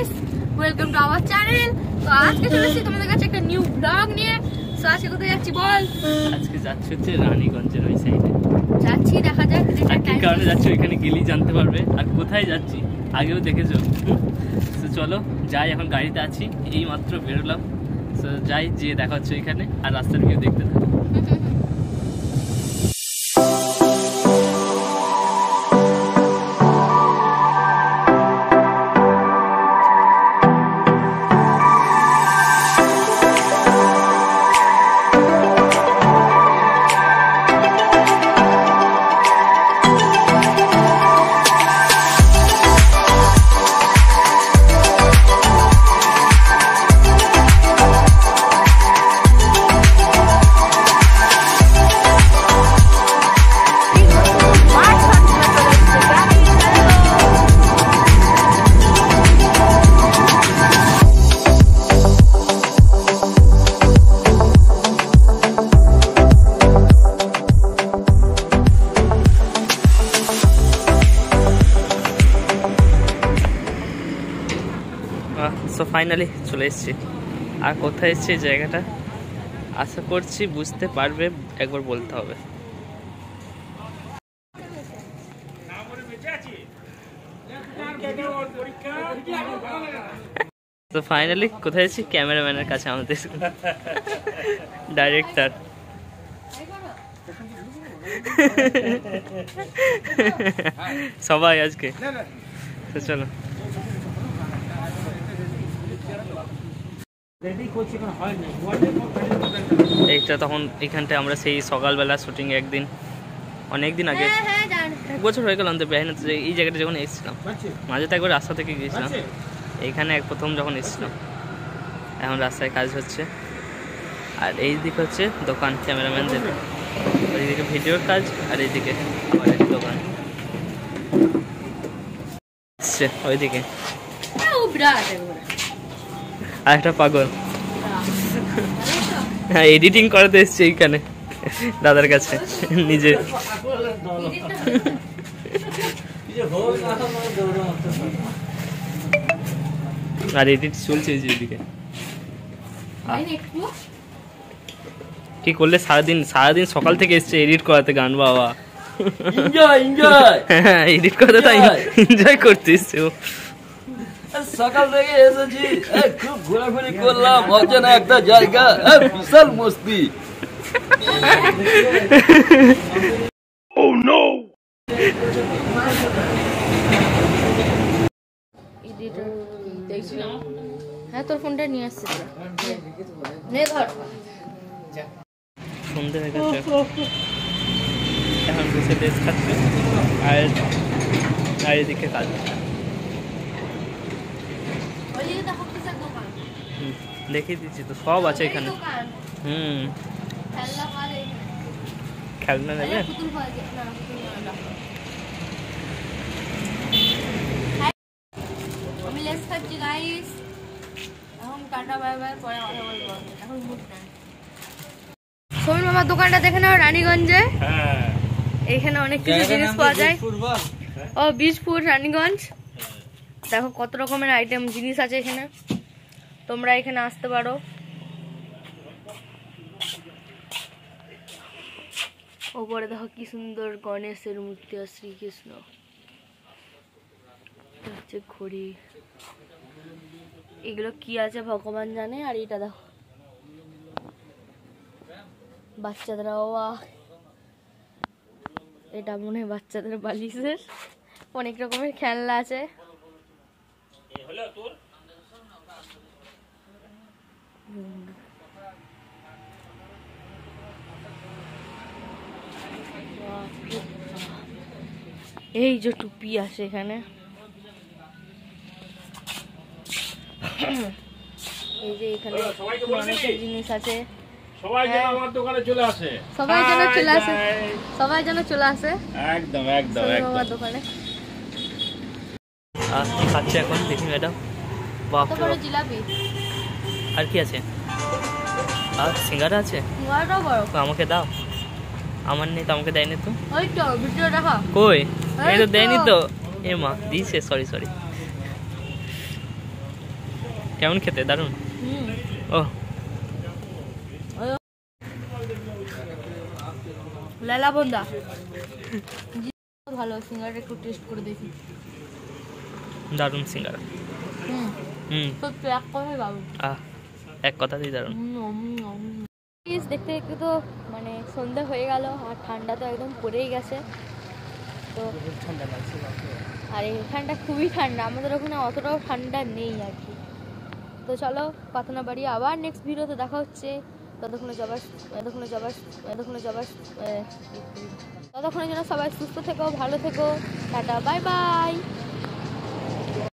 Guys, welcome to our channel. তো আজকে চলে এসেছি তোমাদের কাছে একটা নিউ ব্লগ নিয়ে। তো আজকে কোথায় যাচ্ছি বল? আজকে যাচ্ছি হচ্ছে রানীগঞ্জের ওই সাইডে যাচ্ছি, দেখা যাক কি কারণে যাচ্ছি ওইখানে গেলেই জানতে পারবে। আর কোথায় যাচ্ছি আগেও দেখেছো। তো চলো যাই, এখন গাড়িতে আছি, এই মাত্র বেরোলাম। তো যাই, যে দেখা হচ্ছে ওইখানে, আর রাস্তার ভিউ দেখতে থাকো। সো ফাইনালি চলে এসেছি। আর কোথায় এসেছি জায়গাটা আশা করছি বুঝতে পারবে, একবার বলতে হবে। তো ফাইনালি কোথায় এসেছি? ক্যামেরাম্যানের কাছে, আমাদের ডাইরেক্টর। সবাই আজকে তো চলো। এইটা তখন এখানটায় আমরা সেই সকালবেলা শুটিং একদিন, অনেকদিন আগে, 1 বছর হয়ে গেল আমাদের বেহাইনাতে, এই জায়গাটা যখন এসেছিলাম। মাঝে তো একবার রাস্তা থেকে গিয়েছিলাম, এইখানে প্রথম যখন এসেছিলাম। এখন রাস্তায় কাজ হচ্ছে, আর এই দিকে হচ্ছে দোকান ক্যামেরাম্যানদের, ওইদিকে ভিডিওর কাজ, আর এইদিকে আমাদের দোকান ওইদিকে। আর একটা পাগল, হ্যাঁ, এডিটিং করাতে এসছে এইখানে দাদার কাছে নিজে। আর এডিট চলছে এইদিকে। কি করলে সারাদিন সকাল থেকে এসছে এডিট করাতে গান, বাবা হ্যাঁ, এডিট করাতে তাই এনজয় করতে এসছে ও। সকাল থেকে এসেছি, খুব ঘোরাঘুরি করলাম, অজানা একটা জায়গা, বিশাল মস্তি। Oh no! হ্যাঁ, তোর ফোনটা নিয়ে আসছি, সন্ধে হয়ে গেছে, এখন বসে রেস্ট খাচ্ছে, আর এদিকে কাজ। দেখিয়ে দিচ্ছি তো, সব আছে এখানে। খেলনা নেবে? আমি লেস খাচ্ছি গাইস, এখন টাটা বাই বাই, পরে কথা বলবো। এখন মুড না। সোমেন মামার দোকানটা দেখে নাও, রানীগঞ্জে। এইখানে অনেক কিছু জিনিস পাওয়া যায়। ও, বীজপুর, রানীগঞ্জ। দেখো কত রকমের আইটেম জিনিস আছে এখানে, তোমরা এখানে আসতে পারো। ওপরে দেখো কি সুন্দর গণেশের মূর্তি আর শ্রীকৃষ্ণ, হচ্ছে ঘড়ি। এগুলো কি আছে ভগবান জানে। আর এটা দেখো বাচ্চাদের, এটা মনে হয় বাচ্চাদের বালিশের। অনেক রকমের খেলনা আছে। এই যে টুপি আছে এখানে, এই যে এখানে অনেক জিনিস আছে। সবাই যেন আমার দোকানে চলে আসে, সবাই যেন চলে আসে একদম আমার দোকানে। কি খাচ্ছে এখন দেখি ম্যাডাম? বড় জিলাপি। আর কি আছে? আর সিঙ্গারা আছে? আমাকে দাও। আমার নেই তো, আমাকে দেয়নি তো। ওই তো ভিডিও দেখা কই? এই তো দেয়নি তো। এ মা দিয়েছে, সরি। কেমন খেতে? দারুণ। ও লালা বন্দা ভালো, সিঙ্গারা একটু টেস্ট করে দেখি। দারুণ সিঙ্গারা। সত্যি এক কথাই দারুণ। এক কথাতেই দারুণ। দেখতে দেখতে তো মানে সন্ধ্যা হয়ে গেল, আর ঠান্ডা তো একদম পড়েই গেছে। তো ঠান্ডা লাগছে, আর এখানটা খুবই ঠান্ডা, আমাদের ওখানে অতটাও ঠান্ডা নেই আর কি। তো চলো কথা না বাড়িয়ে আবার নেক্সট ভিডিওতে দেখা হচ্ছে। ততক্ষণের জন্য সবাই সুস্থ থেকো, ভালো থেকো, টাটা, বাই বাই।